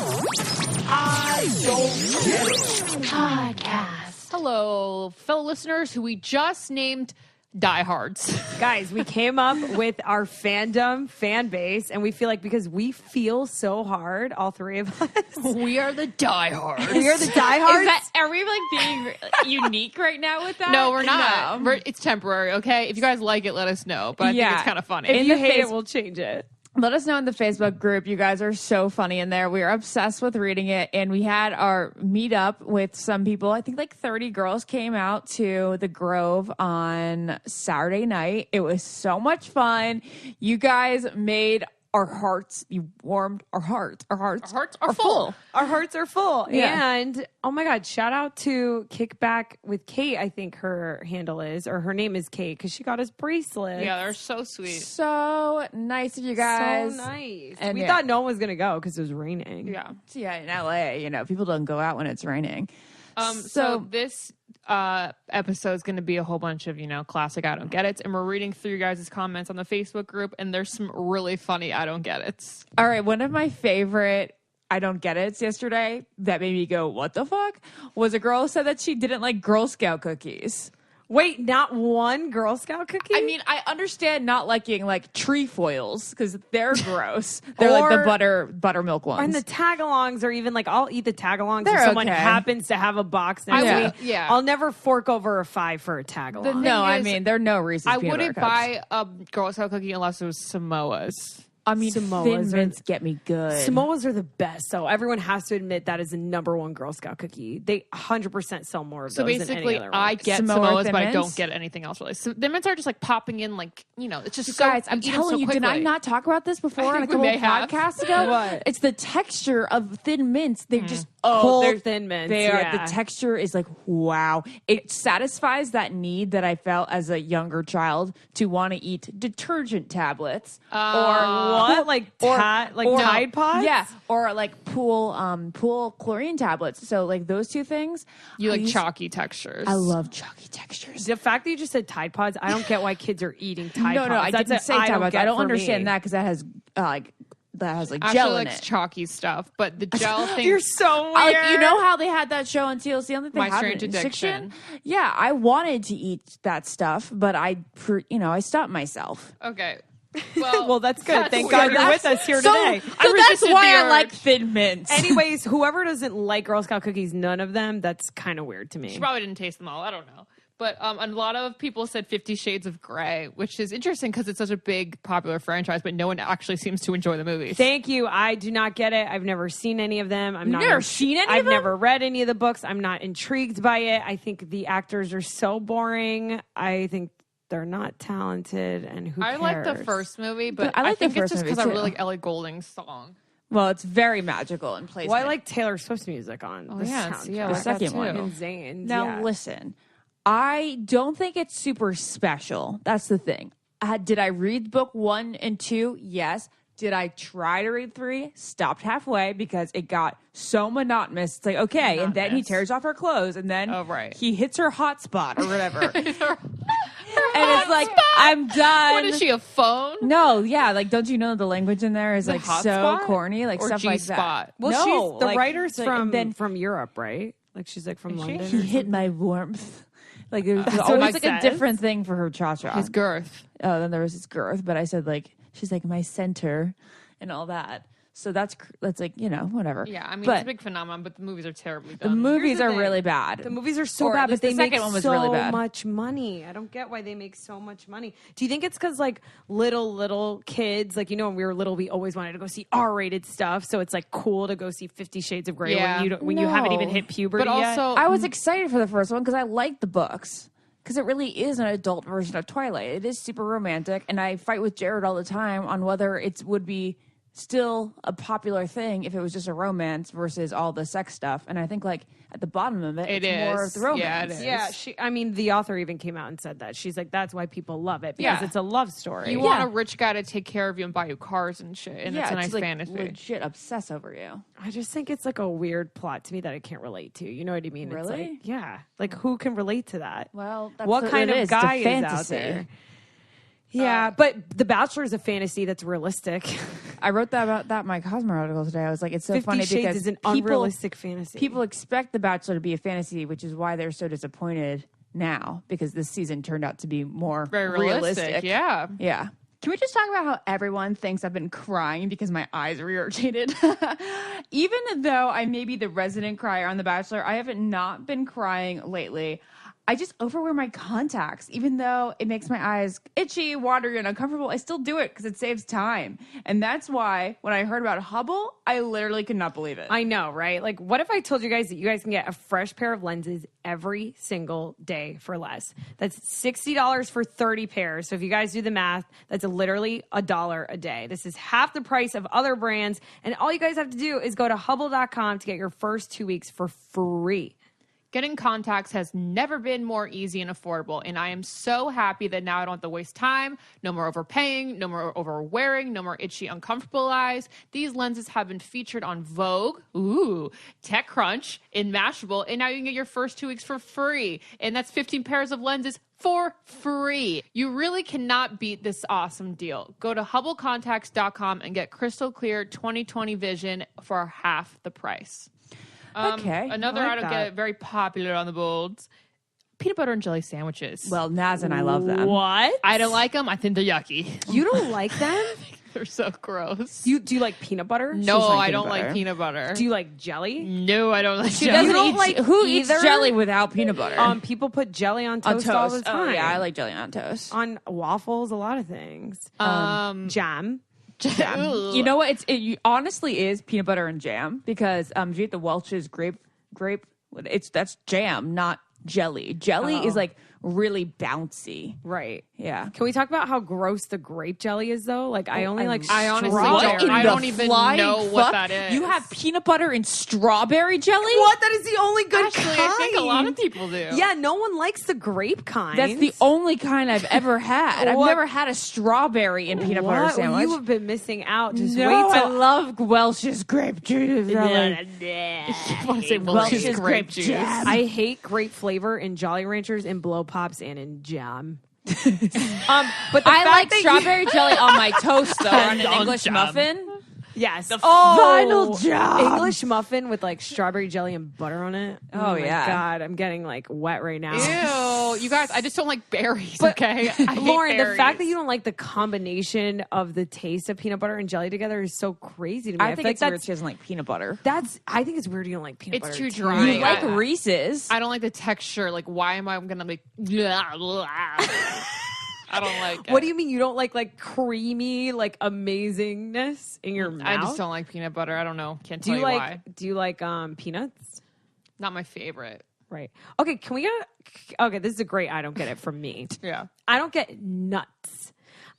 I don't get it. Podcast. Hello, fellow listeners who we just named diehards. Guys, we came up with our fandom fan base, and we feel like because we feel so hard, all three of us. We are the diehards. We are the diehards. Are we like being unique right now with that? No, we're not. It's temporary, okay? If you guys like it, let us know. But I think it's kind of funny. If you hate it, we'll change it. Let us know in the Facebook group. You guys are so funny in there. We are obsessed with reading it. And we had our meetup with some people. I think like 30 girls came out to the Grove on Saturday night. It was so much fun. You guys made our hearts, you warmed our hearts. Our hearts are full. Our hearts are full. Yeah. And oh my God, shout out to Kickback with Kate, I think her handle is, or her name is Kate, because she got us bracelets. Yeah, they're so sweet. So nice of you guys. So nice. And we thought no one was going to go because it was raining. Yeah. Yeah, in LA, people don't go out when it's raining. So this episode is going to be a whole bunch of, classic I don't get it. And we're reading through you guys' comments on the Facebook group. And there's some really funny I don't get it. All right. One of my favorite I don't get it yesterday that made me go, what the fuck? Was a girl who said that she didn't like Girl Scout cookies. Wait, not one Girl Scout cookie? I mean, I understand not liking like trefoils because they're gross. They're like the buttermilk ones. And the tagalongs are even like, I'll eat the tagalongs if someone happens to have a box next to me. Yeah. I'll never fork over a $5 for a tagalong. There are no Reese's I peanut wouldn't butter cups. buy a Girl Scout cookie unless it was Samoa's. I mean, Samoas Thin Mints get me good. Samoas are the best. So everyone has to admit that is the number one Girl Scout cookie. They 100% sell more of So those than basically, any other I one. get Samoa's, but I don't get anything else really. So Thin Mints are just like popping in, like, it's just so. Guys, I'm telling you, did I not talk about this before on a couple of podcasts ago? What? It's the texture of Thin Mints. They're just cold Thin Mints. They are. The texture is like, wow. It satisfies that need that I felt as a younger child to want to eat detergent tablets or what, like Tide Pods. Yeah, or like pool chlorine tablets. So like those two things. You like chalky textures. I love chalky textures. The fact that you just said Tide Pods, I don't get why kids are eating Tide Pods. No, I didn't say Tide Pods. I don't understand that because that has gel in it. Chalky stuff, but the gel thing. You're so weird. You know how they had that show on TLC? I don't think they My have Strange it in Addiction. fiction. Yeah, I wanted to eat that stuff, but I stopped myself. Okay. Well, that's good. Thank God you're with us here today. So that's why I like Thin Mints. Anyways, whoever doesn't like Girl Scout cookies, none of them, that's kind of weird to me. She probably didn't taste them all. I don't know. But a lot of people said 50 Shades of Grey, which is interesting because it's such a big, popular franchise, but no one actually seems to enjoy the movies. Thank you. I do not get it. I've never seen any of them. I've never read any of the books. I'm not intrigued by it. I think the actors are so boring. I think they're not talented, and who cares? I like the first movie, but I think it's just because I really like Ellie Goulding's song. Well, it's very magical in place. Well, I like Taylor Swift's music on the soundtrack. The second one. And Zayn's. Now, listen, I don't think it's super special. That's the thing. Did I read book 1 and 2? Yes. Did I try to read 3? Stopped halfway because it got so monotonous. It's like, okay, and then he tears off her clothes, and then he hits her hot spot or whatever. And it's like, I'm done. What is she, a phone? No, yeah. Like, don't you know the language in there is like so spot? Corny? Like or stuff G-spot? like that. Well, no, she's the writer's like, from Europe, right? Like she's like from London. He hit my warmth. Like there's always like a different thing for her cha-cha. His girth. Oh, then there was his girth. But I said like, she's like my center and all that. So that's like, whatever. Yeah, I mean, it's a big phenomenon, but the movies are terribly done. The movies are really bad. The movies are so bad, but they make so much money. I don't get why they make so much money. Do you think it's because, like, little kids, like, when we were little, we always wanted to go see R-rated stuff, so it's, like, cool to go see 50 Shades of Grey when you haven't even hit puberty yet? I was excited for the first one because I liked the books. Because it really is an adult version of Twilight. It is super romantic, and I fight with Jared all the time on whether it would be still a popular thing if it was just a romance versus all the sex stuff. And I think like at the bottom of it's more of the romance. Yeah, it is. Yeah, the author even came out and said that. She's like, that's why people love it, because it's a love story. You want a rich guy to take care of you and buy you cars and shit, and it's a nice like fantasy. Legit obsess over you. I just think it's like a weird plot to me that I can't relate to. You know what I mean? Really? It's like, like who can relate to that? Well, that's what kind of guy is out fantasy. there? Yeah, but The Bachelor is a fantasy that's realistic. I wrote that about that in my Cosmo article today. I was like, it's so 50 funny Shades because is an unrealistic fantasy. People expect The Bachelor to be a fantasy, which is why they're so disappointed now because this season turned out to be more Very realistic. Yeah. Yeah. Can we just talk about how everyone thinks I've been crying because my eyes are irritated? Even though I may be the resident crier on The Bachelor, I have not been crying lately. I just overwear my contacts. Even though it makes my eyes itchy, watery, and uncomfortable, I still do it because it saves time. And that's why when I heard about Hubble, I literally could not believe it. I know, right? Like, what if I told you guys that you guys can get a fresh pair of lenses every single day for less? That's $60 for 30 pairs. So if you guys do the math, that's literally $1 a day. This is half the price of other brands. And all you guys have to do is go to Hubble.com to get your first 2 weeks for free. Getting contacts has never been more easy and affordable, and I am so happy that now I don't have to waste time, no more overpaying, no more overwearing, no more itchy, uncomfortable eyes. These lenses have been featured on Vogue, TechCrunch, and Mashable, and now you can get your first 2 weeks for free, and that's 15 pairs of lenses for free. You really cannot beat this awesome deal. Go to HubbleContacts.com and get crystal clear 20/20 vision for half the price. Okay. Another I like I don't that. get very popular on the boards. Peanut butter and jelly sandwiches. Well, Naz and I love them. What? I don't like them. I think they're yucky. You don't like them? They're so gross. Do you like peanut butter? No, like I peanut don't butter. like peanut butter. Do you like jelly? No, I don't like She jelly. doesn't don't eat, like who eats either? jelly without peanut butter? People put jelly on on toast, all the time. Oh, yeah, I like jelly on toast. On waffles, a lot of things. Jam. Ooh. You know what? It honestly is peanut butter and jam because if you get the Welch's grape, that's jam, not jelly. Jelly is like really bouncy. Right. Yeah. Can we talk about how gross the grape jelly is, though? Like, I only like I honestly strawberry. don't. I the don't even flying know what fuck? that is. You have peanut butter and strawberry jelly? What? That is the only good Actually, kind. I think a lot of people do. Yeah, no one likes the grape kind. That's the only kind I've ever had. I've What? never had a strawberry and peanut butter What? sandwich. You have been missing out. Just no, wait I till love Welch's grape juice. I want to say Welch's Welch's grape grape juice. jam. I hate grape flavor in Jolly Ranchers, in Blow Pops, and in jam. But the I fact like that strawberry jelly on my toast though, on an On English jam. muffin. Yes. final jam. English muffin with like strawberry jelly and butter on it. Oh, my yeah. God, I'm getting like wet right now. Ew, you guys, I just don't like berries, But okay? I hate Lauren, the berries. fact that you don't like the combination of the taste of peanut butter and jelly together is so crazy to me. I think feel it's like weird she doesn't like peanut butter. I think it's weird you don't like peanut It's butter. too too. dry. You like I- Reese's. I don't like the texture. Like, why am I gonna like? Blah, blah. I don't like it. What do you mean you don't like creamy like amazingness in your mouth? I just don't like peanut butter. I don't know. Can't Do tell you you like why. do you like peanuts? Not my favorite. Right. Okay, can we get okay, this is a great I don't get it from me. Yeah. I don't get nuts.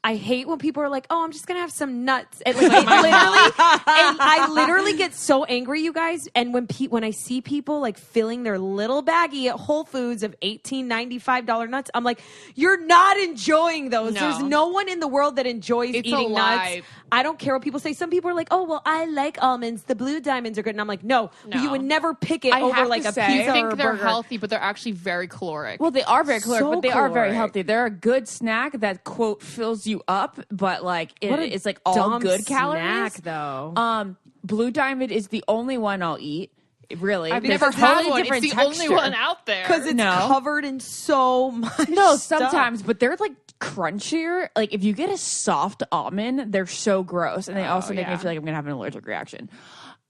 I hate when people are like, "Oh, I'm just gonna have some nuts," and like, and I literally get so angry, you guys. And when I see people like filling their little baggie at Whole Foods of $18.95 nuts, I'm like, "You're not enjoying those. No. There's no one in the world that enjoys It's eating a nuts." lie. I don't care what people say. Some people are like, "Oh, well, I like almonds. The blue diamonds are good," and I'm like, "No, No. you would never pick it I over have like to a say- pizza I or a think they're burger." healthy, but they're actually very caloric. Well, they are very caloric, So but they are very caloric. healthy. They're a good snack that quote fills you up, but like What a it's like all dumb good calories. snack, though. Blue Diamond is the only one I'll eat. Really, I've They're never had totally one. different It's the only texture. one out there. Because it's No. covered in so much. No, stuff. sometimes, but they're like crunchier. Like if you get a soft almond, they're so gross, and they also make me yeah. feel like I'm gonna have an allergic reaction.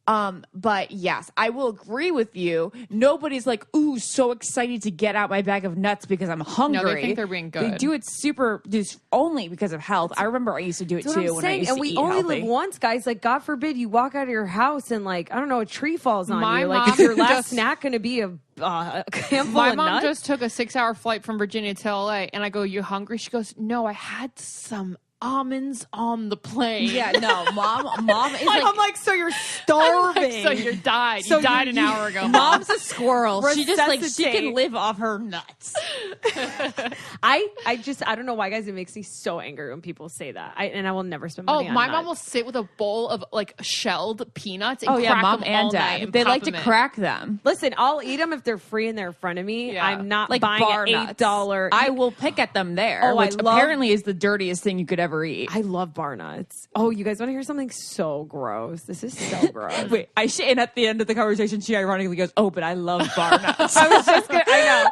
But yes, I will agree with you. Nobody's like, ooh, so excited to get out my bag of nuts because I'm hungry. No, they think they're being They good. do it just only because of health. I remember I used to do it That's what too I'm when I saying. used And to we eat only healthy. live once, guys. Like, God forbid you walk out of your house and, like, I don't know, a tree falls on My you. Like, mom is your last just- snack going to be a handful My of mom nuts? just took a 6-hour flight from Virginia to LA, and I go, "You hungry?" She goes, "No, I had some almonds on the plane." Yeah, no, mom is like, I'm like, so you're I'm starving. like, so you died. So you died you- an hour ago. mom's a squirrel. She just like she Resuscitate. can live off her nuts. I don't know why, guys. It makes me so angry when people say that. And I will never spend Oh, money on my nuts. mom will sit with a bowl of like shelled peanuts and Oh yeah, crack mom them and all night dad. and They pop like to them in. crack them. Listen, I'll eat them if they're free and they're in front of me. Yeah. I'm not Like buying bar an nuts. $8. I will pick at them there, Oh, I which love- apparently is the dirtiest thing you could ever ever eat. I love bar nuts. Oh, you guys want to hear something so gross? This is so gross. Wait, and at the end of the conversation, she ironically goes, "Oh, but I love bar nuts." I was just gonna. I know.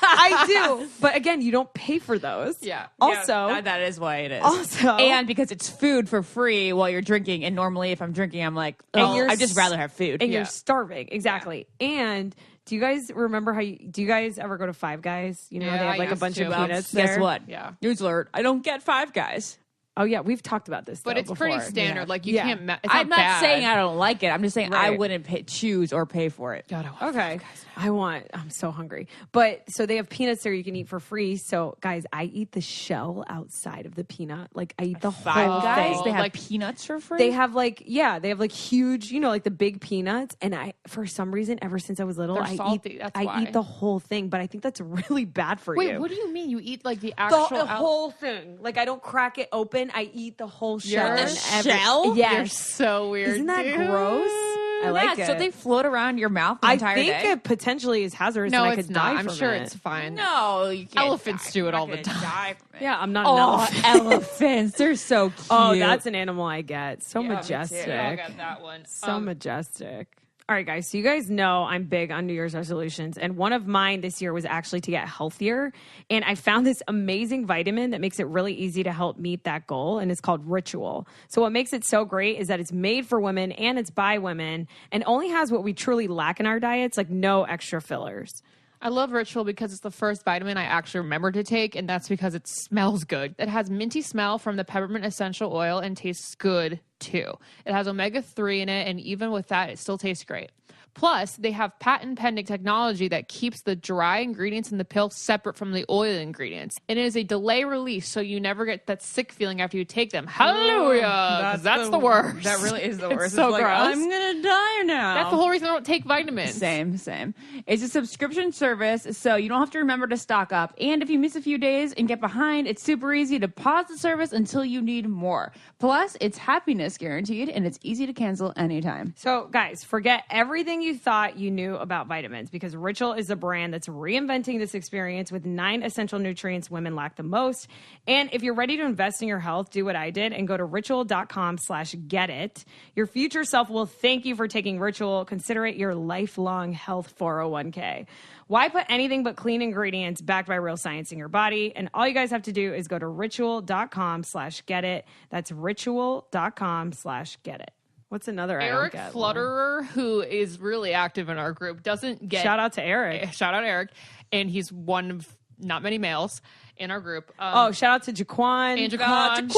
I do, but again, you don't pay for those. Yeah. Also, that is why it is. Also, and because it's food for free while you're drinking, and normally if I'm drinking, I'm like, I'd just rather have food. and you're starving. Exactly. And do you guys remember do you guys ever go to Five Guys? You know, Yeah, they have I like a used bunch to. of peanuts Guess there. what? Yeah. News alert. I don't get Five Guys. Oh yeah, we've talked about this, But though, it's pretty before. standard. Yeah. Like you Yeah. can't. It's I'm not bad. saying I don't like it. I'm just saying I Right. wouldn't choose or pay for it. God, I want Okay. I'm so hungry. But so they have peanuts there you can eat for free. So guys, I eat the shell outside of the peanut. Like I eat the whole Five Guys, thing. they have Like- peanuts for free. They have they have like huge, like the big peanuts. And I, for some reason, ever since I was little, They're I salty, that's I why. eat the whole thing. But I think that's really bad for Wait, you. what do you mean? You eat like the the actual whole thing. Like I don't crack it open. I eat the whole shell. You're- and The shell? You're Yes. so weird. Isn't that dude. gross? I like yeah, it. so they float around your mouth the I entire think day. it potentially is hazardous. No, and I it's could not. die I'm from sure it. it's fine. No, you can't. Elephants die. do it You're all not the gonna time. die from it. Yeah, I'm not an Oh, elephant. elephants. They're so cute. Oh, that's an animal I get. So Yeah, me too. majestic. I got that one. So majestic. All right, guys. So you guys know I'm big on New Year's resolutions. And one of mine this year was actually to get healthier. And I found this amazing vitamin that makes it really easy to help meet that goal. And it's called Ritual. So what makes it so great is that it's made for women and it's by women and only has what we truly lack in our diets, like no extra fillers. I love Ritual because it's the first vitamin I actually remember to take, and that's because it smells good. It has minty smell from the peppermint essential oil and tastes good too. It has omega-3 in it, and even with that, it still tastes great. Plus, they have patent pending technology that keeps the dry ingredients in the pill separate from the oil ingredients. And it is a delay release, so you never get that sick feeling after you take them. Hallelujah! 'Cause that's the worst. That really is the worst. It's so like, gross. I'm gonna die now. That's the whole reason I don't take vitamins. Same. It's a subscription service, so you don't have to remember to stock up. And if you miss a few days and get behind, it's super easy to pause the service until you need more. Plus, it's happiness guaranteed, and it's easy to cancel anytime. So, guys, forget everything you thought you knew about vitamins because Ritual is a brand that's reinventing this experience with 9 essential nutrients women lack the most. And if you're ready to invest in your health, do what I did and go to ritual.com/getit. Your future self will thank you for taking Ritual. Consider it your lifelong health 401k. Why put anything but clean ingredients backed by real science in your body? And all you guys have to do is go to ritual.com/getit. That's ritual.com/getit. What's another I don't Eric get, Flutterer, who is really active in our group, doesn't get... Shout out to Eric. Shout out Eric. And he's one of not many males in our group. Shout out to Jaquan. And Jaquan.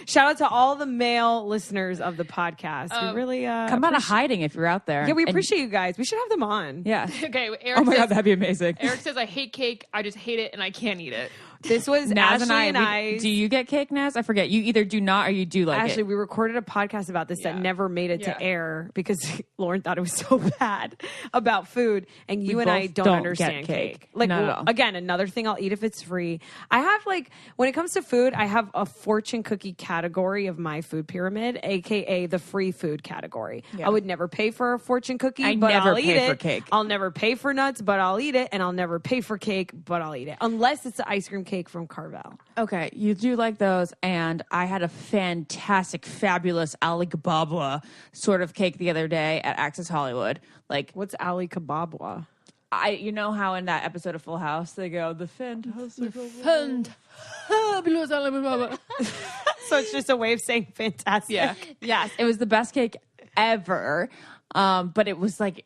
Shout out to all the male listeners of the podcast. We really Come out of hiding if you're out there. Yeah, we And- appreciate you guys. We should have them on. Yeah. Okay, Eric Oh my says, god, that'd be amazing. Eric says, I hate cake. I just hate it and I can't eat it. This was Naz Ashley and I. do you get cake, Naz? I forget. You either do not or you do like Ashley, it. we recorded a podcast about this that Yeah. never made it Yeah. to air because Lauren thought it was so bad about food. And you We and I both don't don't understand get cake. Like, Not at all. again, another thing I'll eat if it's free. I have, like, when it comes to food, I have a fortune cookie category of my food pyramid, aka the free food category. Yeah. I would never pay for a fortune cookie, I but never I'll eat pay it. for cake. I'll never pay for nuts, but I'll eat it. And I'll never pay for cake, but I'll eat it. Unless it's the ice cream cake from Carvel. Okay, you do like those, and I had a fantastic, fabulous Alibaba sort of cake the other day at Access Hollywood. Like, What's Ali Kebabwa? you know how in that episode of Full House they go the fantastic. So it's just a way of saying fantastic. Yeah. Yes, it was the best cake ever. But it was like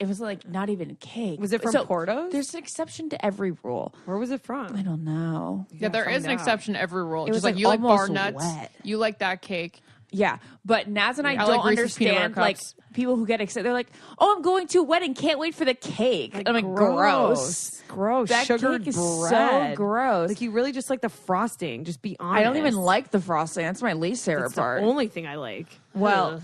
not even a cake. Was it from Porto's? There's an exception to every rule. Where was it from? I don't know. Yeah, there is an exception to every rule. It was Just like like you like bar almost nuts. wet. You like that cake. Yeah, but Naz and I I don't like Reese's peanut butter understand like cups. people who get excited. They're like, "Oh, I'm going to a wedding, can't wait for the cake." I'm like, "Gross, Gross. That Sugared cake is bread. so gross." Like you really just like the frosting. Just be honest. I don't even like the frosting. That's my least favorite It's the part. only thing I like. Well,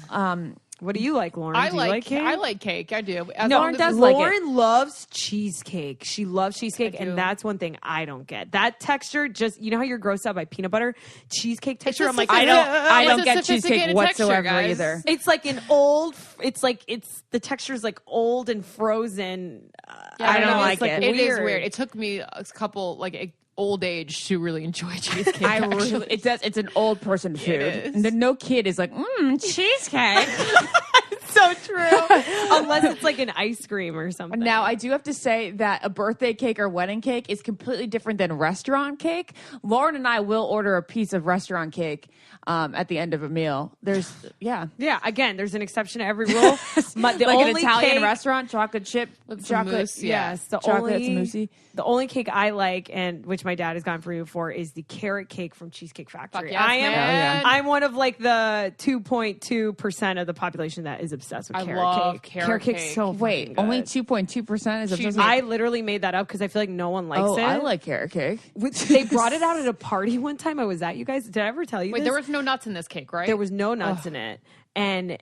What do you like, Lauren? I do you like cake? I like cake. I do. As No, long as does it's- like it. Lauren loves cheesecake. She loves cheesecake, I do. and that's one thing I don't get. That texture, just you know how you're grossed out by peanut butter, cheesecake texture. I'm like, I It's don't a get cheesecake sophisticated texture, whatsoever guys. either. It's like an old. It's like the texture's like old and frozen. Yeah, I don't know. like It's it. It is weird. weird. It took me a couple old age to really enjoy cheesecake. I really, it does. It's an old person food. is. No kid is like, cheesecake. So true. Unless it's like an ice cream or something. Now, I do have to say that a birthday cake or wedding cake is completely different than restaurant cake. Lauren and I will order a piece of restaurant cake at the end of a meal. Yeah, again, there's an exception to every rule. The like an only Italian cake, restaurant, chocolate chip, With some chocolate. mousse, yeah. Yes, the Chocolate, only some moussey. the only cake I like, and which my dad has gone for you for, is the carrot cake from Cheesecake Factory. Fuck yes, man. I'm one of like the 2.2% of the population that is obsessed with I carrot love cake. carrot cake's cake. so Wait, fucking only good. 2.2% is obsessed with I literally made that up because I feel like no one likes Oh, it. I like carrot cake. They brought it out at a party one time. I was at, you guys. Did I ever tell you Wait, this? there was no nuts in this cake, right? There was no nuts in it, and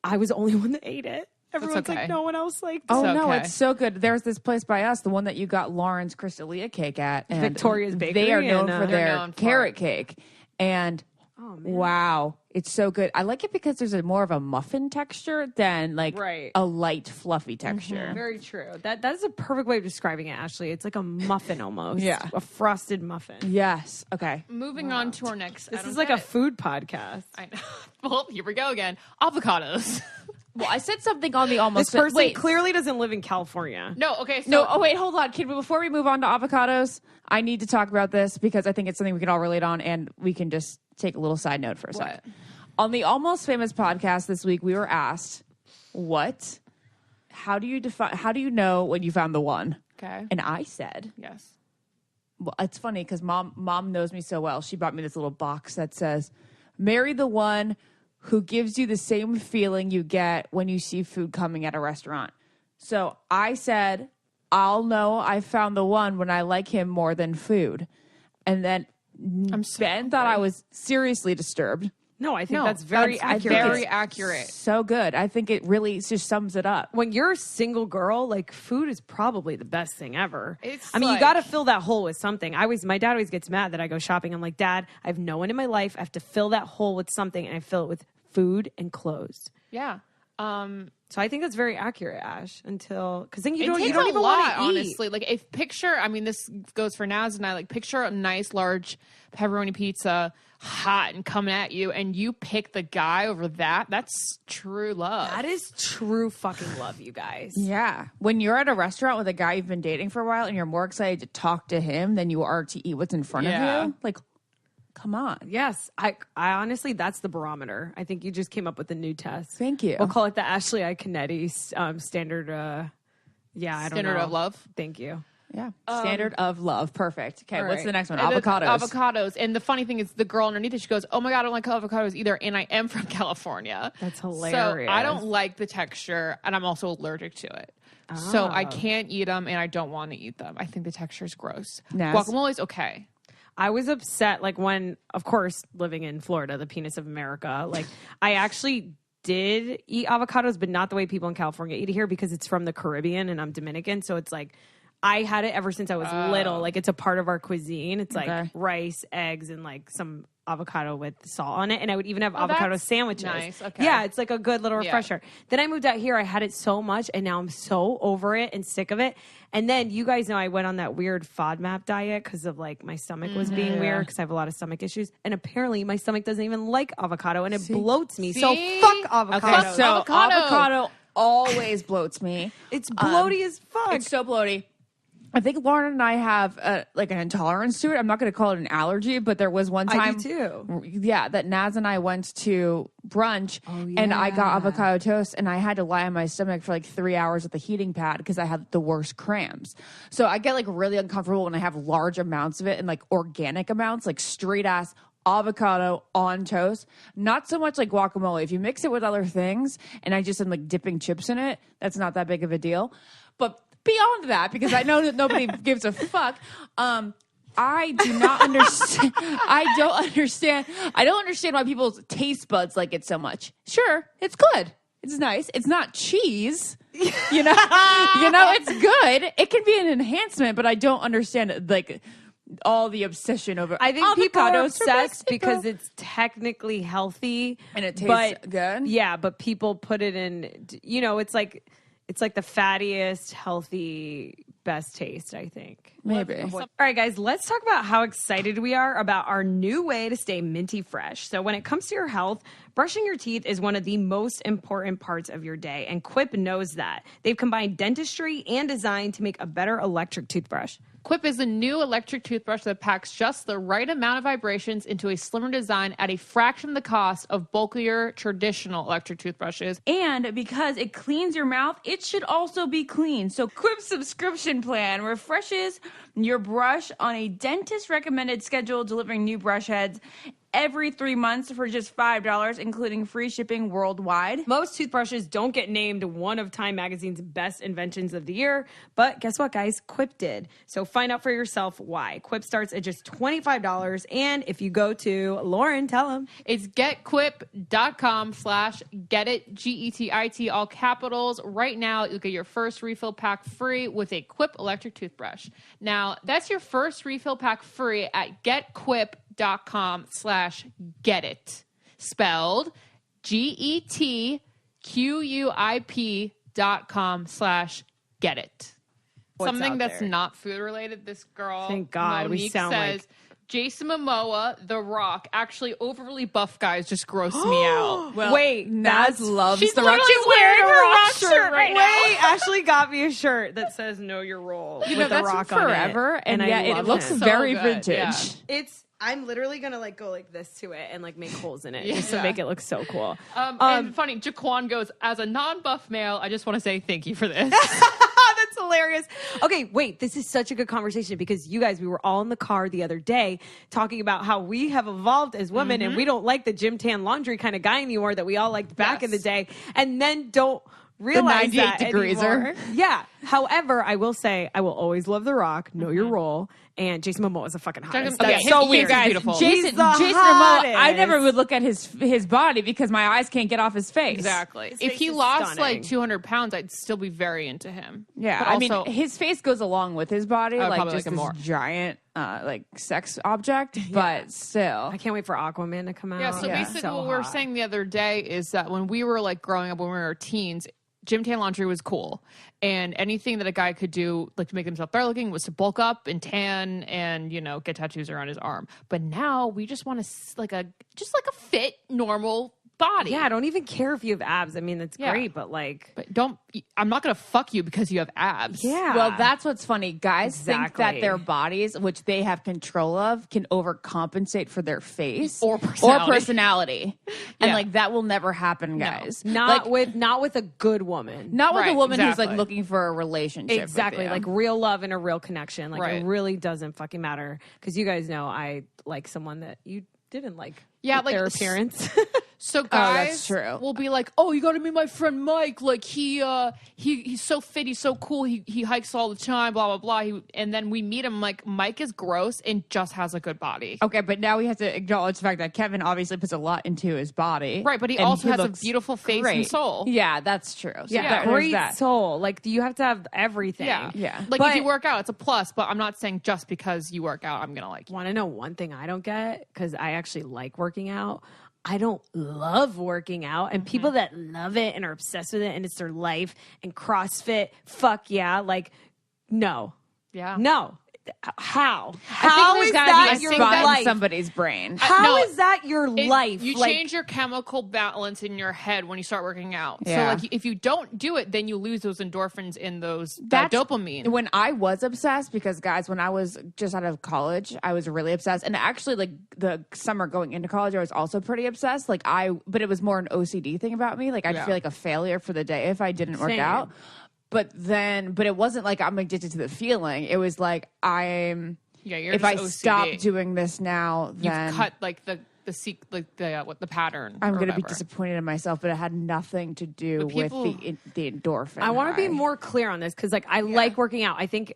I was the only one that ate it. Everyone's okay. like, no one else liked it. Oh, It's no, okay. it's so good. There's this place by us, the one that you got Lauren's Crystalia cake at. And Victoria's Bakery, They are known and, for They're their known for carrot it. cake. And Oh, man. wow, it's so good. I like it because there's more of a muffin texture than like Right. a light, fluffy texture. Very true. That is a perfect way of describing it, Ashley. It's like a muffin almost. Yeah. A frosted muffin. Yes. Okay. Moving on to our next. This is like a food podcast. I know. Well, here we go again. Avocados. Well, I said something on the almost. This person wait, clearly doesn't live in California. No, okay. So No, oh wait, hold on, kid. Before we move on to avocados, I need to talk about this because I think it's something we can all relate on, and we can just take a little side note for a sec. What? On the Almost Famous podcast this week, we were asked, how do you know when you found the one? Okay. And I said, Yes. well, it's funny because mom knows me so well. She bought me this little box that says, marry the one who gives you the same feeling you get when you see food coming at a restaurant. So I said, I'll know I found the one when I like him more than food. And then Ben thought I was seriously disturbed. No, I think No, that's very that's accurate. very accurate. So good. I think it really just sums it up. When you're a single girl, like food is probably the best thing ever. It's I mean, like- you got to fill that hole with something. My dad always gets mad that I go shopping. I'm like, Dad, I have no one in my life. I have to fill that hole with something, and I fill it with food and clothes. Yeah. So I think that's very accurate, Ash. Because then you It don't takes even a lot, want to eat. honestly. Like, if picture, I mean, this goes for Naz and I. Like, picture a nice large pepperoni pizza, hot and coming at you, and you pick the guy over that. That's true love. That is true fucking love, you guys. Yeah. When you're at a restaurant with a guy you've been dating for a while and you're more excited to talk to him than you are to eat what's in front Yeah. of you, like, come on. Yes, I honestly, that's the barometer. I think you just came up with a new test. Thank you. We'll call it the Ashley Iaconetti standard. I don't Standard know. of love. Thank you. Yeah. Standard of love. Perfect. Okay. all What's right. the next one? And Avocados. Avocados. And the funny thing is, the girl underneath it, she goes, "Oh my god, I don't like avocados either." And I am from California. That's So hilarious. I don't like the texture, and I'm also allergic to it. So I can't eat them, and I don't want to eat them. I think the texture is gross. Naz? Guacamole's okay. I was upset, like when, of course, living in Florida, the penis of America. Like I actually did eat avocados, but not the way people in California eat it here because it's from the Caribbean and I'm Dominican. So it's like I had it ever since I was little. Like it's a part of our cuisine. It's like Okay. rice, eggs, and like some avocado with salt on it. And I would even have avocado that's sandwiches. nice. Okay. Yeah, it's like a good little Yeah. refresher. Then I moved out here. I had it so much, and now I'm so over it and sick of it. And then you guys know I went on that weird FODMAP diet because of like my stomach was being weird because I have a lot of stomach issues. And apparently my stomach doesn't even like avocado, and it bloats me. So See? fuck avocado. Okay. So avocado always bloats me. It's bloaty as fuck. It's so bloaty. I think Lauren and I have like an intolerance to it. I'm not going to call it an allergy, but there was one time. I do too. Yeah, that Naz and I went to brunch and I got avocado toast and I had to lie on my stomach for like 3 hours at the heating pad because I had the worst cramps. So I get like really uncomfortable when I have large amounts of it and like organic amounts, like straight ass avocado on toast. Not so much like guacamole. If you mix it with other things and I just am like dipping chips in it, that's not that big of a deal. But beyond that, because I know that nobody gives a fuck, I do not understand. I don't understand why people's taste buds like it so much. Sure, it's good. It's nice. It's not cheese. You know, it's good. It can be an enhancement, but I don't understand it, like all the obsession over. I think people are avocados obsessed Mexico. because it's technically healthy And it tastes good? Yeah, but people put it in. It's like the fattiest, healthy best taste, I think. Maybe. All right, guys, let's talk about how excited we are about our new way to stay minty fresh. So when it comes to your health, brushing your teeth is one of the most important parts of your day, and Quip knows that. They've combined dentistry and design to make a better electric toothbrush. Quip is a new electric toothbrush that packs just the right amount of vibrations into a slimmer design at a fraction of the cost of bulkier traditional electric toothbrushes. And because it cleans your mouth, it should also be clean. So Quip's subscription plan refreshes your brush on a dentist-recommended schedule, delivering new brush heads every 3 months for just $5, including free shipping worldwide. Most toothbrushes don't get named one of Time Magazine's best inventions of the year, but guess what, guys? Quip did. So find out for yourself why. Quip starts at just $25, and if you go to Lauren, tell them. It's getquip.com/getit, G-E-T-I-T, all capitals. Right now, you'll get your first refill pack free with a Quip electric toothbrush. Now, that's your first refill pack free at getquip.com/getit, spelled GETQUIP.com/getit. Something that's not food related. This girl, Thank God, we Monique, sound says, Jason Momoa, The Rock. Actually, overly buff guys just gross me out. Well, Wait, Naz loves She's The Rock. literally She's wearing wearing her Rock shirt right now. Wait, Ashley got me a shirt that says "Know Your Role" You with know, The that's Rock from forever, on it, and I yet it love looks him. So very good, vintage. yeah. I'm literally gonna like go like this to it and like make holes in it Yeah. just to make it look so cool. And funny, Jaquan goes, as a non-buff male, I just want to say thank you for this. That's hilarious. Okay, wait, this is such a good conversation because you guys, we were all in the car the other day talking about how we have evolved as women and we don't like the gym tan laundry kind of guy anymore that we all liked back in the day, and then don't realize 98 that degreeser. anymore. Yeah. However, I will say I will always love The Rock, Know Your Role, and Jason Momoa is a fucking hottest. Okay, That's his so ears weird. are beautiful. He's Jason the Momoa, hottest. I never would look at his body because my eyes can't get off his face. Exactly. His If face he is lost stunning. like 200 pounds, I'd still be very into him. Yeah, But I also, mean, his face goes along with his body, I would like probably just like him this more. giant, like sex object. But still, I can't wait for Aquaman to come out. yeah, so basically what we were saying the other day is that when we were like growing up, when we were teens, gym tan laundry was cool. And anything that a guy could do, like to make himself better looking, was to bulk up and tan and, you know, get tattoos around his arm. But now we just want to like a fit, normal body. Yeah, I don't even care if you have abs. I mean, that's Yeah. great, but like, But I'm not going to fuck you because you have abs. yeah. well, that's what's funny. Guys think Exactly. that their bodies, which they have control of, can overcompensate for their face Or personality. and Yeah. like that will never happen, guys. not Like, with a good woman. not with a Right, woman who's exactly. like looking for a relationship. with Exactly, you. like real love and a real connection. Like Right. it really doesn't fucking matter because you guys know I like someone that you didn't like. Yeah, with like their appearance. So guys that's true. will be like, "Oh, you got to meet my friend Mike. Like he's so fit, he's so cool. He hikes all the time, blah blah blah." And then we meet him like Mike is gross and just has a good body. Okay, but now we have to acknowledge the fact that Kevin obviously puts a lot into his body. Right, but he and also has a looks beautiful face great. and soul. Yeah, that's true. So yeah, there's great that. soul. Like you have to have everything. Yeah. Yeah. Like But- if you work out, it's a plus, but I'm not saying just because you work out, I'm going to like you. Want to know one thing I don't get because I actually like working out. I don't love working out, and people that love it and are obsessed with it and it's their life and CrossFit, fuck yeah, like no, Yeah. no. How? I How think is there's gotta that be a your spot in life? somebody's brain. How is No, that your life? You Like, change your chemical balance in your head when you start working out. Yeah. So like if you don't do it, then you lose those endorphins and those That's- dopamine. When I was obsessed, because guys, when I was just out of college, I was really obsessed. And actually, like the summer going into college, I was also pretty obsessed. But it was more an OCD thing about me. Like I'd Yeah. feel like a failure for the day if I didn't work Same. out. But it wasn't like I'm addicted to the feeling. It was like Yeah, you're if just I OCD. stop doing this now, then You've cut like the pattern. I'm or going to be whatever. disappointed in myself. But it had nothing to do But people- with the endorphin. I want to be high. more clear on this because, like, I like working out. I think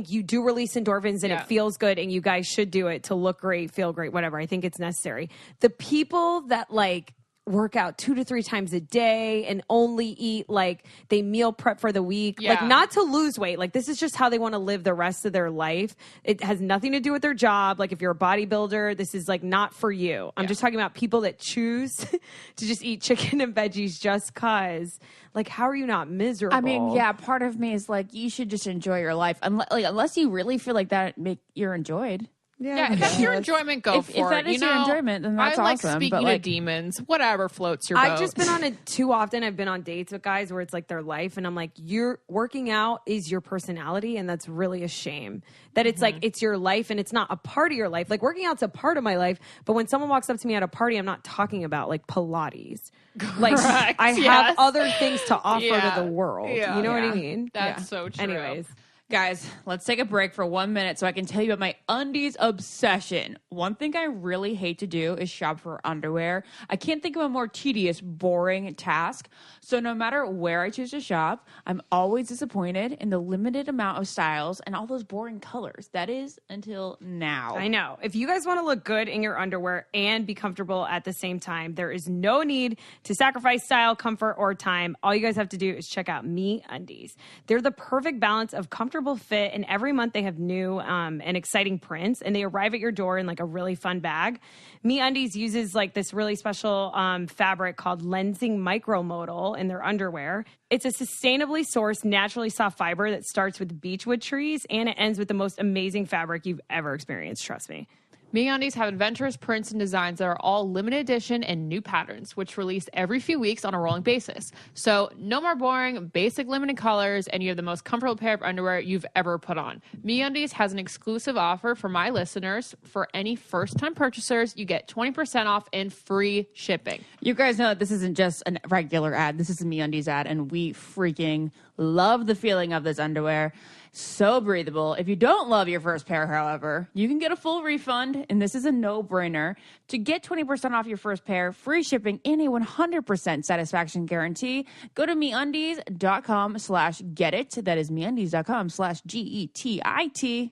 you do release endorphins and Yeah. it feels good, and you guys should do it to look great, feel great, whatever. I think it's necessary. The people that like work out 2 to 3 times a day and only eat like they meal prep for the week. Yeah. Like not to lose weight. Like this is just how they want to live the rest of their life. It has nothing to do with their job. Like if you're a bodybuilder, this is like not for you. I'm just talking about people that choose to just eat chicken and veggies just cause. Like, how are you not miserable? I mean, yeah, part of me is like, you should just enjoy your life. Unless you really feel like that you're enjoyed. Yeah, if that's your enjoyment, go for it. If that is your enjoyment, then that's I like awesome. speaking to demons, whatever floats your boat. I've just been on it too often. I've been on dates with guys where it's like their life, and I'm like, you're working out is your personality, and that's really a shame. That it's like it's your life, and it's not a part of your life. Like working out's a part of my life, but when someone walks up to me at a party, I'm not talking about like Pilates. Like I have other things to offer to the world. Yeah. You know what I mean? That's so true. Anyways. Guys, let's take a break for 1 minute so I can tell you about my undies obsession. One thing I really hate to do is shop for underwear. I can't think of a more tedious, boring task. So no matter where I choose to shop, I'm always disappointed in the limited amount of styles and all those boring colors. That is until now. I know. If you guys want to look good in your underwear and be comfortable at the same time, there is no need to sacrifice style, comfort, or time. All you guys have to do is check out MeUndies. They're the perfect balance of comfortable fit, and every month they have new and exciting prints, and they arrive at your door in like a really fun bag. MeUndies uses like this really special fabric called lensing micromodal in their underwear. It's a sustainably sourced, naturally soft fiber that starts with beechwood trees, and it ends with the most amazing fabric you've ever experienced. Trust me. MeUndies have adventurous prints and designs that are all limited edition and new patterns, which release every few weeks on a rolling basis. So no more boring, basic limited colors, and you have the most comfortable pair of underwear you've ever put on. MeUndies has an exclusive offer for my listeners. For any first-time purchasers, you get 20% off and free shipping. You guys know that this isn't just a regular ad. This is a MeUndies ad, and we freaking love the feeling of this underwear. So breathable. If you don't love your first pair, however, you can get a full refund, and this is a no-brainer. To get 20% off your first pair, free shipping, and a 100% satisfaction guarantee, go to MeUndies.com/getit. That is MeUndies.com/GETIT.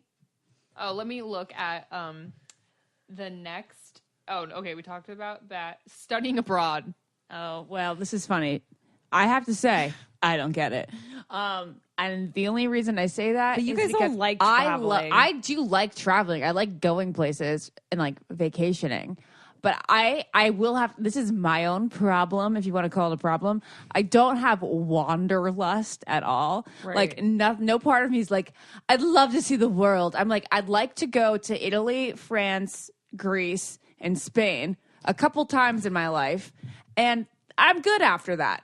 Oh, let me look at the next. Oh, okay. We talked about that. Studying abroad. Oh, well, this is funny. I have to say, I don't get it. And the only reason I say that But you is guys because don't like traveling. I do like traveling. I like going places and like vacationing. But I will have, this is my own problem, if you want to call it a problem. I don't have wanderlust at all. Right. Like no part of me is like, I'd love to see the world. I'm like, I'd like to go to Italy, France, Greece, and Spain a couple times in my life. And I'm good after that.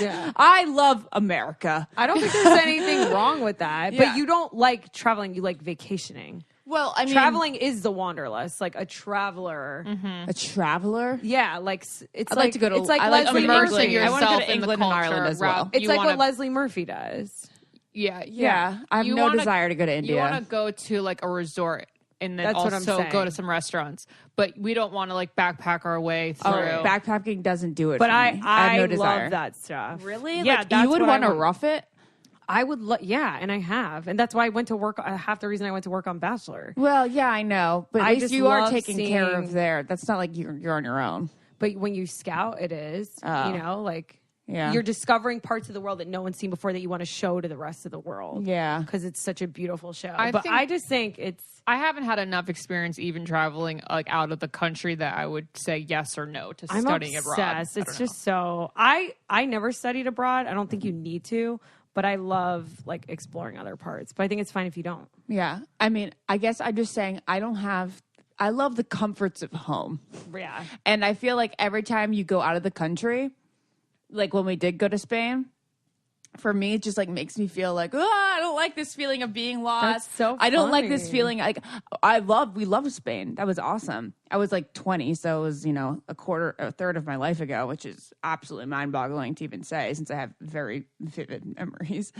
Yeah. I love America. I don't think there's anything wrong with that. Yeah. But you don't like traveling. You like vacationing. Well, I mean, Traveling is the wanderlust. Like a traveler. a traveler. Yeah, like it's I'd like like to go to. It's like I like Leslie immersing Murphy. yourself I want to go to in the England and culture, Ireland as Rob. well. It's You like wanna- what Leslie Murphy does. Yeah. I have You no wanna- desire to go to India. You want to go to like a resort and then That's what I'm also go to saying. some restaurants, but we don't want to like backpack our way through. Backpacking doesn't do it. But for I me. I have no desire. love that stuff. Really? Yeah, Like, that's you would what I want to want. rough it. I would, yeah, and I have, and that's why I went to work. Half the reason I went to work on Bachelor. Well, yeah, I know, but at I least just you are love taken care of seeing- there. That's not like you're on your own. But when you scout, it is, Oh. you know, like Yeah. you're discovering parts of the world that no one's seen before that you want to show to the rest of the world. Yeah. because it's such a beautiful show. I But think- I just think it's. I haven't had enough experience even traveling like out of the country that I would say yes or no to I'm studying obsessed. abroad. I It's don't know. just so. I never studied abroad. I don't think you need to, but I love like exploring other parts. But I think it's fine if you don't. Yeah. I mean, I guess I'm just saying I love the comforts of home. Yeah. And I feel like every time you go out of the country, like when we did go to Spain, for me, it just like makes me feel like, oh, I don't like this feeling of being lost. That's so I don't like this funny. feeling. Like we love Spain. That was awesome. I was like 20, so it was, a third of my life ago, which is absolutely mind boggling to even say since I have very vivid memories.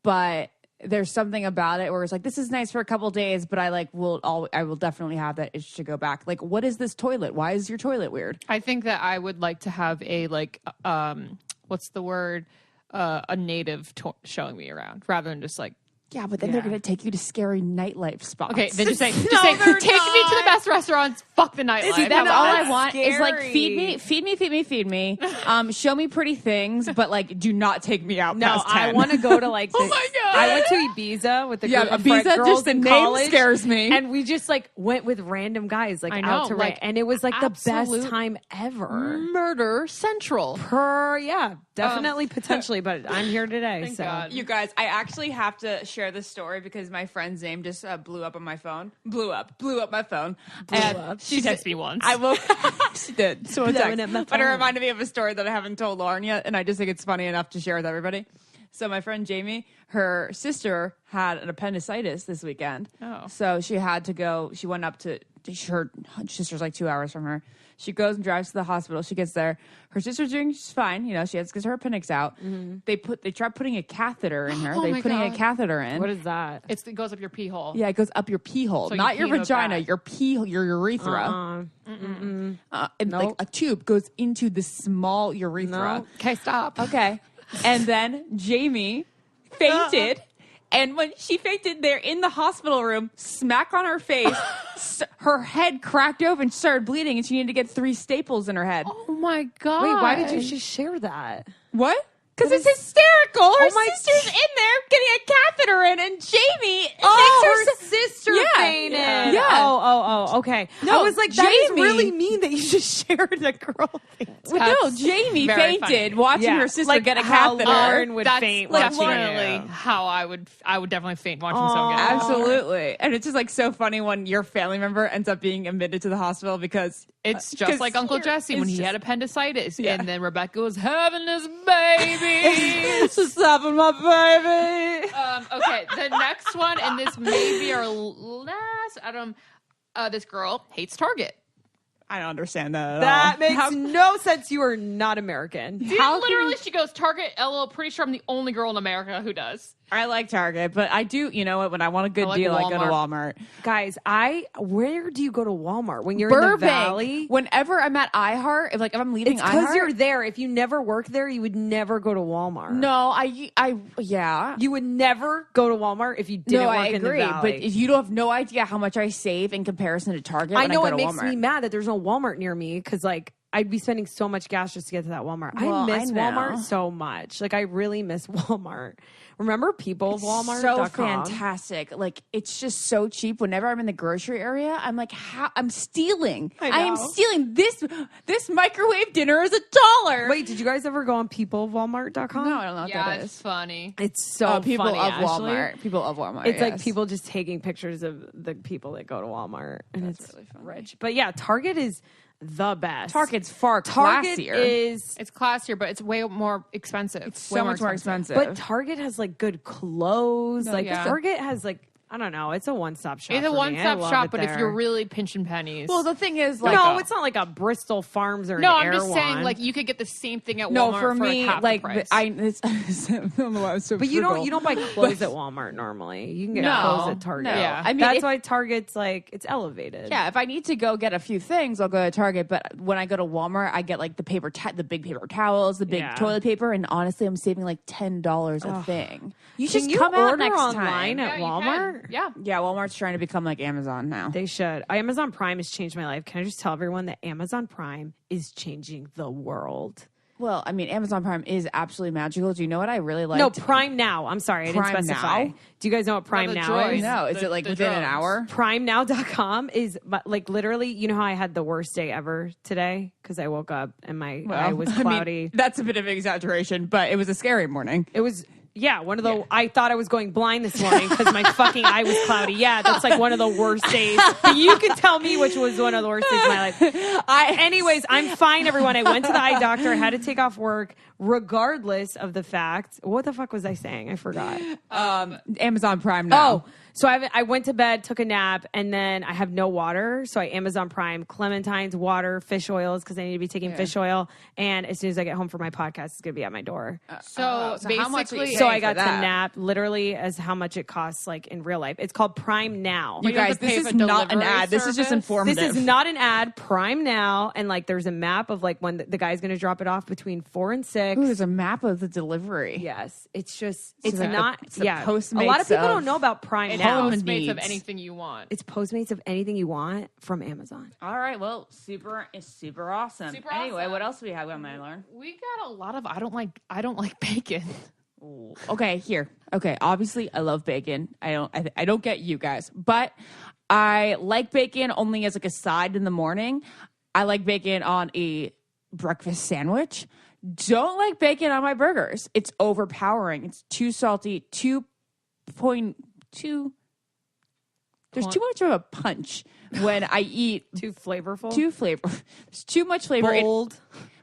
But there's something about it where it's like, this is nice for a couple days, but I will definitely have that itch to go back. Like, what is this toilet? Why is your toilet weird? I think that I would like to have a like what's the word? A native showing me around rather than just like Yeah, but then they're going to take you to scary nightlife spots. Okay, then just say, take me they're to the best restaurants. Fuck the nightlife. See, that's all I that's want is like scary. feed me. Show me pretty things, but like do not take me out. No, past 10. I want to go to like. Oh my God. I went to Ibiza with the Yeah, group of Ibiza, girls just the in name college, scares me. and we just like went with random guys like I know, out to like, and it was like the absolute best time ever. Murder Central. Definitely potentially, but I'm here today. Thank so God. You guys, I actually have to share this story because my friend's name just blew up on my phone. Blew up my phone. She texted me once. I will. She did. So Blowing text. up my But it phone. reminded me of a story that I haven't told Lauren yet, and I just think it's funny enough to share with everybody. So my friend Jamie, her sister had an appendicitis this weekend. Oh. So she had to go. She went up to her sister's like 2 hours from her. She goes and drives to the hospital. She gets there. Her sister's doing just fine. You know, she has to get her appendix out. Mm-hmm. They tried putting a catheter in her. Oh They're my putting a God. catheter in. what is that? it goes up your pee hole. Yeah, it goes up your pee hole, So you not pee your in a vagina, bag. your urethra. And like Nope. a tube goes into the small urethra. No. Okay, stop. Okay, and then Jamie fainted. And when she fainted, they're in the hospital room, smack on her face. Her head cracked open, started bleeding, and she needed to get 3 staples in her head. Oh my God. Wait, why did you just share that? What? Because it's hysterical. Her my- sister's in there getting a catheter in, and Jamie makes her her sister Yeah. fainted. Yeah. Oh, okay. No, I was like, that is Jamie- really mean that you just shared a girl fainted. No, That's Jamie very fainted funny. watching Yeah, her sister like get a how catheter. Lauren would That's faint like watching definitely you. how I would definitely faint watching someone get Absolutely. And it's just like so funny when your family member ends up being admitted to the hospital because It's just like Uncle Jesse when it's he just- had appendicitis, Yeah. and then Rebecca was having this baby. it's just having my baby. Okay, the next one, and this may be our last. This girl hates Target. I don't understand that at That all. makes no sense. You are not American. Literally, she goes Target. LOL. Pretty sure I'm the only girl in America who does. I like Target, but I do, you know what, when I want a good I like deal, I go to Walmart. Guys, where do you go to Walmart when you're in the Burbank. Valley? Whenever I'm at iHeart, if I'm leaving It's because iHeart. you're there. If you never worked there, you would never go to Walmart. No, yeah. You would never go to Walmart if you didn't No, work I in the agree. Valley. But if you don't have no idea how much I save in comparison to Target, I when know I it go to makes Walmart. me mad that there's no Walmart near me because like I'd be spending so much gas just to get to that Walmart. Well, I miss I know. Walmart so much. Like I really miss Walmart. Remember people of Walmart? So fantastic. Like it's just so cheap. Whenever I'm in the grocery area, I'm like, how I'm stealing. I am know. stealing this microwave dinner is $1. Wait, did you guys ever go on peopleofwalmart.com? No, I don't know what Yeah, that it's is. funny. It's so People funny, of Ashley. Walmart. People of Walmart. It's like yes. people just taking pictures of the people that go to Walmart, and That's it's really funny. rich. But yeah, Target is the best. Target's far Target classier. is, It's classier, but it's way more expensive. It's so much more expensive. but Target has like good clothes. No, like yeah. Target has like I don't know. It's a one-stop shop. It's a for me. I one-stop love shop, it but if there. you're really pinching pennies, well, the thing is, like, no, it's not like a Bristol Farms or no, an I'm just saying, Erewhon. like you could get the same thing at no, Walmart for me, half like, the price. I don't know why I'm so But you frugal. don't buy clothes at Walmart normally. You can get No, clothes at Target. no. Yeah. I mean, That's if- why Target's like it's elevated. Yeah, if I need to go get a few things, I'll go to Target. But when I go to Walmart, I get like the the big paper towels, the big Yeah. toilet paper, and honestly, I'm saving like $10 a thing. You Can just you come out order next online time. at Yeah, you Walmart? can. Yeah. Yeah, Walmart's trying to become like Amazon now. They should. Amazon Prime has changed my life. Can I just tell everyone that Amazon Prime is changing the world? Well, I mean, Amazon Prime is absolutely magical. Do you know what I really like? No, Prime Now. I'm sorry, I didn't Prime specify. Now? Do you guys know what Prime the Now droids. is? No, is it like the within an drones. hour? PrimeNow.com is like literally, you know how I had the worst day ever today because I woke up and my eye was I mean, cloudy. that's a bit of an exaggeration, but it was a scary morning. It was, yeah, one of the, I thought I was going blind this morning because my fucking eye was cloudy. Yeah, that's like one of the worst days. But you can tell me which was one of the worst days of my life. Anyways, I'm fine, everyone. I went to the eye doctor, had to take off work, regardless of the fact. What the fuck was I saying? I forgot. Amazon Prime now. Oh, So I went to bed, took a nap, and then I have no water. So I Amazon Prime clementines, water, fish oils because I need to be taking fish oil. And as soon as I get home from my podcast, it's going to be at my door. So how much are you basically, So paying I got for to that? nap literally as how much it costs like in real life. It's called Prime Now. You you have guys, to pay this for is not an delivery ad. This is just service? informative. This is not an ad. Prime Now, and like there's a map of like when the guy's going to drop it off between 4 and 6. Ooh, there's a map of the delivery. Yes, it's just it's like not. the yeah, a Postmates lot of people of don't know about Prime it's Now. home Postmates of needs. anything you want. It's Postmates of anything you want from Amazon. All right. Well, it's super awesome. Super Anyway, awesome. what else do we have on my learn? We got a lot of I don't like bacon. Ooh. Okay, here. Okay, obviously I love bacon. I don't get you guys, but I like bacon only as like a side in the morning. I like bacon on a breakfast sandwich. Don't like bacon on my burgers. It's overpowering. It's too salty. 2.2. There's too much of a punch when I eat. Too flavorful. Too flavor. There's too much flavor. bold.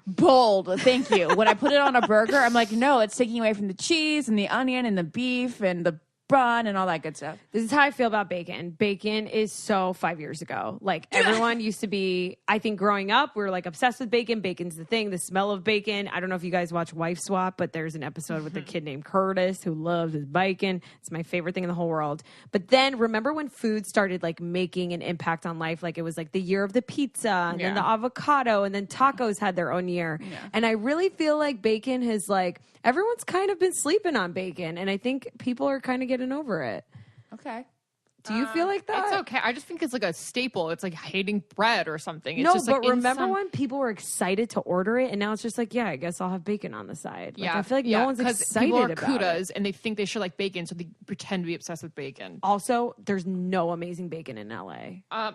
Bold. Thank you. When I put it on a burger, I'm like, no, it's taking away from the cheese and the onion and the beef and the bun and all that good stuff. This is how I feel about bacon. Bacon is so 5 years ago. Like everyone used to be, I think growing up, we were like obsessed with bacon. Bacon's the thing, the smell of bacon. I don't know if you guys watch Wife Swap, but there's an episode with a kid named Curtis who loves his bacon. It's my favorite thing in the whole world. But then remember when food started like making an impact on life? Like it was like the year of the pizza and then the avocado and then tacos had their own year. Yeah. And I really feel like bacon has like, everyone's kind of been sleeping on bacon. And I think people are kind of getting over it. Okay. Do you feel like that? It's okay. I just think it's like a staple. It's like hating bread or something. It's No, just but like remember when people were excited to order it, and now it's just like, yeah, I guess I'll have bacon on the side. Like, I feel like no one's excited people are about kudas it. and they think they should like bacon, so they pretend to be obsessed with bacon. Also, there's no amazing bacon in LA. I'm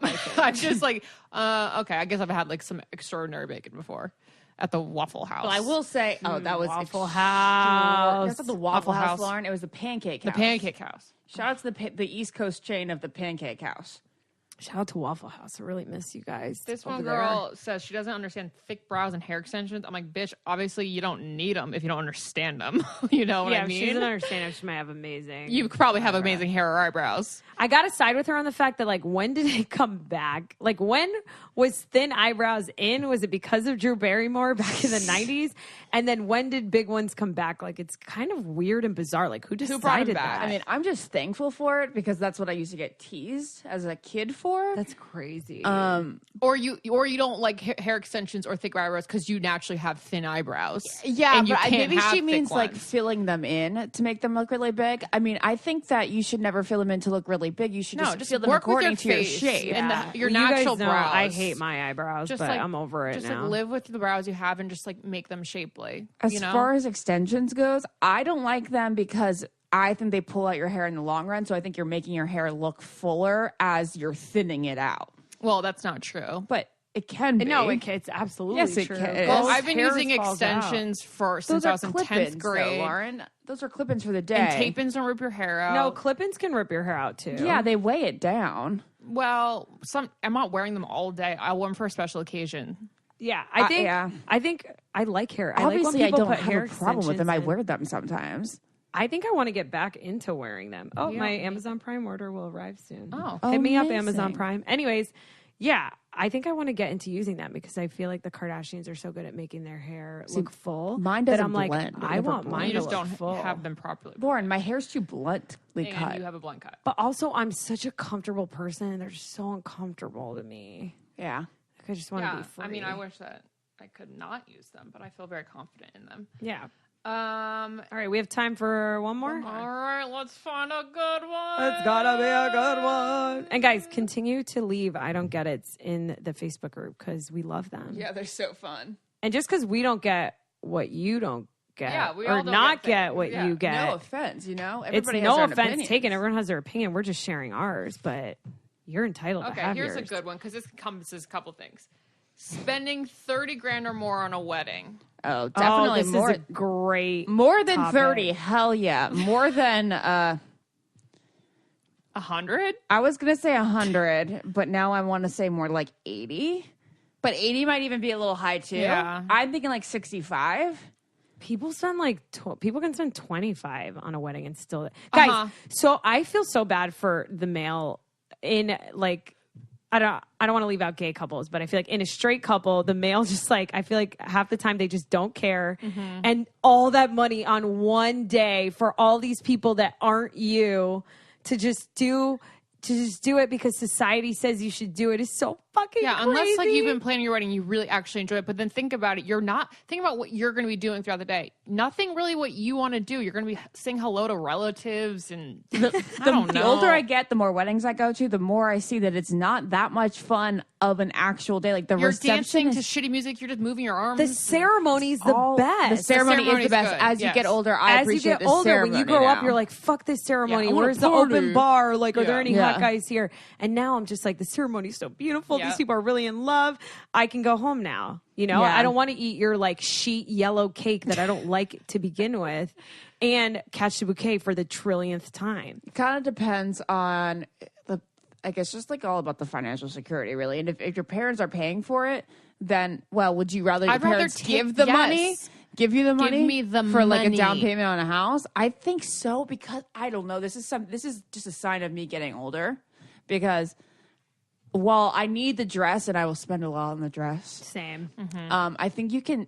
just like, okay, I guess I've had like some extraordinary bacon before at the Waffle House. Well, I will say, that was Waffle House. That's not the Waffle House, Lauren. It was the Pancake House. The Pancake House. Shout out to the East Coast chain of the Pancake House. Shout out to Waffle House. I really miss you guys. This over one girl says she doesn't understand thick brows and hair extensions. I'm like, bitch, obviously you don't need them if you don't understand them. You know what I if mean? she doesn't understand if she might have amazing. You probably have amazing hair or eyebrows. I got to side with her on the fact that, like, when did it come back? Like, when was thin eyebrows in? Was it because of Drew Barrymore back in the 90s? And then when did big ones come back? Like, it's kind of weird and bizarre. Like, who decided brought it back? that? I mean, I'm just thankful for it because that's what I used to get teased as a kid for. That's crazy. Or you don't like hair extensions or thick eyebrows because you naturally have thin eyebrows. Yeah, and you but can't maybe have she thick means like ones. filling them in to make them look really big. I mean, I think that you should never fill them in to look really big. You should just fill them work with according your to your face shape. and your You guys natural know brows. I hate my eyebrows, Just but like- I'm over it Just now. like live with the brows you have and just like make them shapely. As you know? far as extensions goes, I don't like them because I think they pull out your hair in the long run. So I think you're making your hair look fuller as you're thinning it out. Well, that's not true. But it can be. No, it's absolutely Yes, it true. can. Well, Those I've been hairs using falls out. extensions since Those I are was in clip-ins, 10th grade. though, Lauren. Those are clip-ins for the day. And tape-ins don't rip your hair out. No, clip-ins can rip your hair out too. Yeah, they weigh it down. Well, I'm not wearing them all day. I wear them for a special occasion. yeah. I think. yeah. I think I like hair. Obviously, I I like when people don't put have hair a problem with them. I extensions in. wear them sometimes. I think I want to get back into wearing them. Oh, Yeah. my Amazon Prime order will arrive soon. Oh. Hit me up, Amazing. Amazon Prime. Anyways, yeah, I think I want to get into using that because I feel like the Kardashians are so good at making their hair look full. mine that doesn't I'm like, blend. It I never want blends. mine You to just look don't full. have them properly. Lauren, my hair's too bluntly And cut. you have a blunt cut. But also, I'm such a comfortable person, and they're just so uncomfortable to me. Yeah. Like, I just want to be free. I mean, I wish that I could not use them, but I feel very confident in them. Yeah. All All right, we have time for one more. right, let's find a good one. It's gotta be a good one. And guys, continue to leave I don't get it's in the Facebook group because we love them. Yeah, they're so fun. And just because we don't get what you don't get, Yeah, we or all don't not get get things. what Yeah. you get, No offense, it's everybody has no their own offense opinions. taken. Everyone has their opinion. We're just sharing ours, but you're entitled to Okay, have here's yours. a good one because this encompasses a couple things. Spending 30 grand or more on a wedding. Oh, definitely this more. is a great. More than topic. 30, hell yeah. More than 100? I was gonna say 100, but now I want to say more like 80. But 80 might even be a little high too. Yeah. I'm thinking like 65. People spend people can spend 25 on a wedding and still guys. So I feel so bad for the male in like I don't want to leave out gay couples, but I feel like in a straight couple, the male just like I feel like half the time they just don't care, and all that money on one day for all these people that aren't you to just do it because society says you should do it is so fucking crazy. Unless like you've been planning your wedding, you really actually enjoy it. But then think about it. Think about what you're going to be doing throughout the day. Nothing really what you want to do. You're going to be saying hello to relatives and I don't know. The older I get, the more weddings I go to, the more I see that it's not that much fun of an actual day. Like the you're reception dancing to shitty music. You're just moving your arms. The ceremony's the best. The ceremony is the best. good, As you get older, As you get older, when you grow up, you're like, fuck this ceremony. Yeah, I want Where's a the party. open bar? Like, are there any Yeah. hot guys here? And now I'm just like, the ceremony's so beautiful. Yeah. These people are really in love. I can go home now. You know, Yeah. I don't want to eat your like sheet yellow cake that I don't like to begin with and catch the bouquet for the trillionth time. kind of depends on I guess just like all about the financial security, really. And if your parents are paying for it, then would you rather your I'd rather parents give the yes. money? Give you the money? me the for like a money. down payment on a house? I think so because I don't know. This is just a sign of me getting older because while I need the dress and I will spend a lot on the dress, Same. I think you can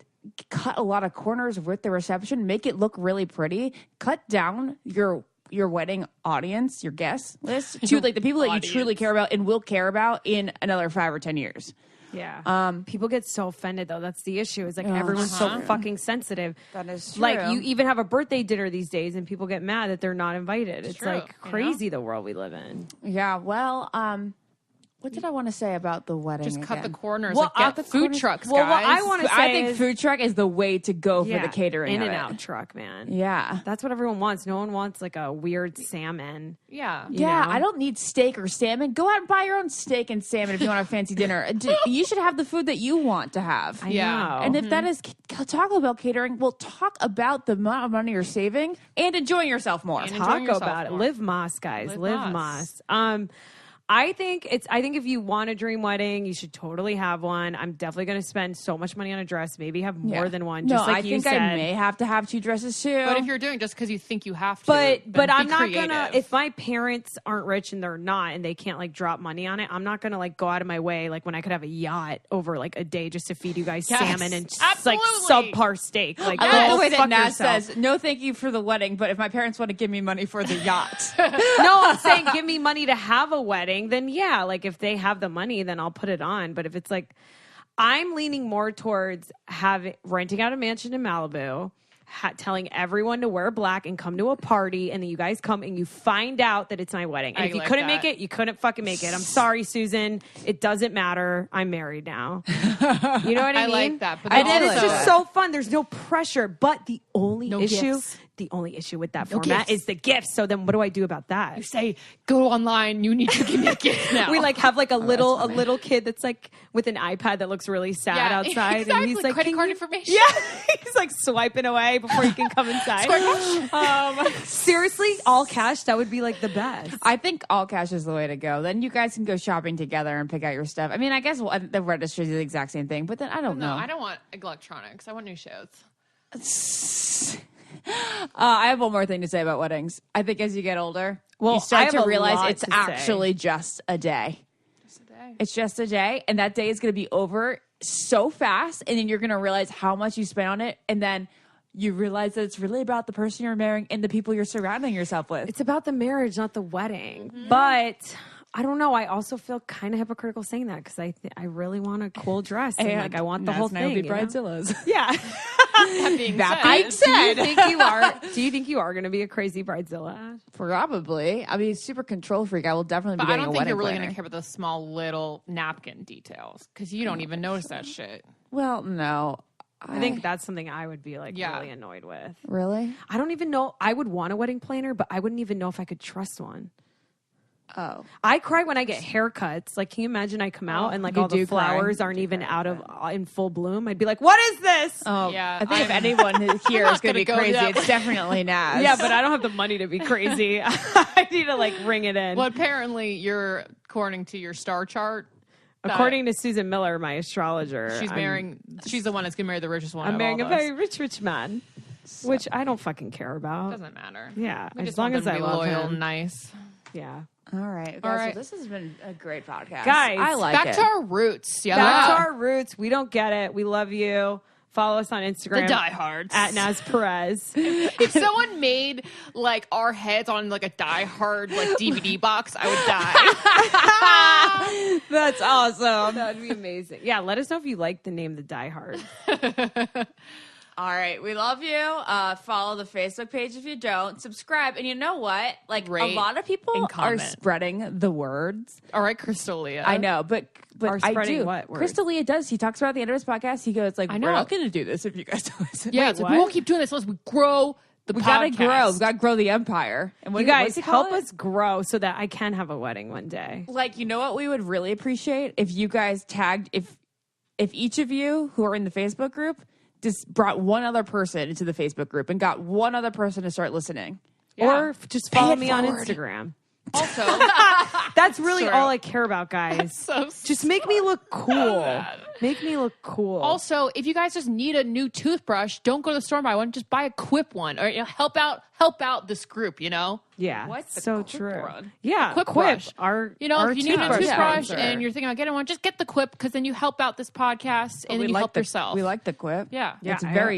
cut a lot of corners with the reception, make it look really pretty, cut down your wedding audience, your guest list to like the people that you truly care about and will care about in another 5 or 10 years. Yeah. People get so offended though. That's the issue. Is like everyone's so fucking sensitive. That is true. Like you even have a birthday dinner these days and people get mad that they're not invited. It's true, like crazy the world we live in. Yeah, well, what did I want to say about the wedding? Just cut the again? corners. Well, Like, get food trucks, well, what guys. I want to say I think is, food truck is the way to go for yeah, the catering. in of and it. out truck, man. Yeah. That's what everyone wants. No one wants like a weird salmon. Yeah. Yeah, know? I don't need steak or salmon. Go out and buy your own steak and salmon if you want a fancy dinner. You should have the food that you want to have. I Yeah. know. And if that is talk about catering, we'll talk about the amount of money you're saving and enjoying yourself more. And talk enjoying yourself about it. more. Live Moss, guys. Live Live Moss. Moss. I think if you want a dream wedding, you should totally have one. I'm definitely going to spend so much money on a dress, maybe have more than one. No, Just like I you think said. I may have to have 2 dresses too. But if you're doing it just because you think you have to, But then I'm be not creative. gonna. If my parents aren't rich and they're not, and they can't like drop money on it, I'm not gonna like go out of my way like when I could have a yacht over like a day just to feed you guys Yes, salmon and like absolutely. subpar steak. Like I like go the way that fuck Naz yourself. says, no thank you for the wedding, but if my parents want to give me money for the yacht. No, I'm saying give me money to have a wedding. Then yeah, like if they have the money, then I'll put it on. But if it's like, I'm leaning more towards renting out a mansion in Malibu, telling everyone to wear black and come to a party, and then you guys come and you find out that it's my wedding. And I if you like couldn't that. make it, you couldn't fucking make it. I'm sorry, Susan. It doesn't matter. I'm married now. You know what I I mean? like that, but And then then it's also- just so fun. There's no pressure. But the only No issue. gifts. The only issue with that format gifts. is the gifts. So then what do I do about that? You say, go online. You need to give me a gift now. We like have like a little kid that's like with an iPad that looks really sad Yeah, outside, exactly. and he's like Credit "Can card you-" information. Yeah, he's like swiping away before he can come inside. Seriously, all cash. That would be like the best. I think all cash is the way to go. Then you guys can go shopping together and pick out your stuff. I mean, I guess the registry is the exact same thing, but then I don't No, know. I don't want electronics. I want new shows. I have one more thing to say about weddings. I think as you get older, Well, you I start have to a realize lot it's to say. actually just a day. It's just a day, and that day is going to be over so fast, and then you're going to realize how much you spent on it, and then you realize that it's really about the person you're marrying and the people you're surrounding yourself with. It's about the marriage, not the wedding. But I don't know. I also feel kind of hypocritical saying that because I really want a cool dress and like I want the whole thing. Be you know? bridezillas. Yeah. That being Do said, you think you are? Do you think you are going to be a crazy bridezilla? Probably. I mean, super control freak. I will definitely but be I getting don't a think wedding you're really planner. going to care about the small little napkin details because you don't even notice that shit. Well, no. I think that's something I would be like Yeah. really annoyed with. Really? I don't even know. I would want a wedding planner, but I wouldn't even know if I could trust one. Oh. I cry when I get haircuts. Like, can you imagine I come out and like You all the do cry. flowers aren't even out of in full bloom? I'd be like, "What is this?" Oh, Yeah, I think if I'm- anyone here I'm is going to be not gonna go crazy, that it's way. definitely Naz. Yeah, but I don't have the money to be crazy. I need to like ring it in. Well, apparently, according to your star chart, According to Susan Miller, my astrologer, she's the one that's going to marry the richest one. I'm of marrying all a of us. very rich man, which I don't fucking care about. Doesn't matter. Yeah, We as just long want as them I to be love loyal him. and nice. Yeah. All right, guys. All right. Well, this has been a great podcast. Guys, I like Back it. to our roots. Yeah. Back to our roots. We don't get it. We love you. Follow us on Instagram. The diehards. At Naz Perez. If someone made like our heads on like a Die Hard like DVD box, I would die. That's awesome. That would be amazing. Yeah, let us know if you like the name The Die Hard. All right, we love you. Follow the Facebook page if you don't. Subscribe, and you know what? Like Rate a lot of people and are comment. spreading the words. All right, Crystalia. I know, but Are I spreading do. what words? Crystalia does. He talks about at the end of his podcast. He goes like, I know. "We're not going to do this if you guys don't listen." Yeah, Wait, it's like, what? we won't keep doing this unless we grow the We podcast. gotta grow. We gotta grow the empire. And You guys help us grow so that I can have a wedding one day. Like, you know what we would really appreciate if you guys tagged if each of you who are in the Facebook group just brought one other person into the Facebook group and got one other person to start listening. Or just follow it me on forward. Instagram. Also, That's really True. all I care about, guys. so Just make me look cool. Make me look cool. Also, if you guys just need a new toothbrush, don't go to the store and buy one. Just buy a Quip one, or help out this group. You know, yeah, What's the so Quip true. one? Yeah, Quip Quip. brush. Our if you need a toothbrush toothbrush sponsor. and you're thinking about getting one, just get the Quip because then you help out this podcast and then you help yourself. We like the Quip. Yeah. Yeah,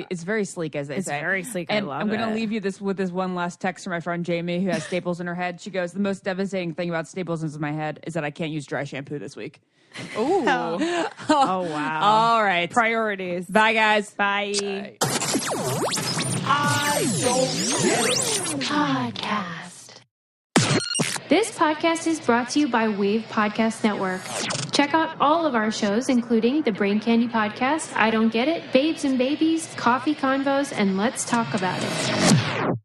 It's very sleek, as they It's say. very sleek. And I love I'm going to it. leave you with this one last text from my friend Jamie, who has staples in her head. She goes, "The most devastating thing about staples in my head is that I can't use dry shampoo this week." Ooh. Oh wow! All right. Priorities. Bye, guys. Bye. I don't get it. Podcast. This podcast is brought to you by Wave Podcast Network. Check out all of our shows, including the Brain Candy Podcast, I Don't Get It, Babes and Babies, Coffee Convos, and Let's Talk About It.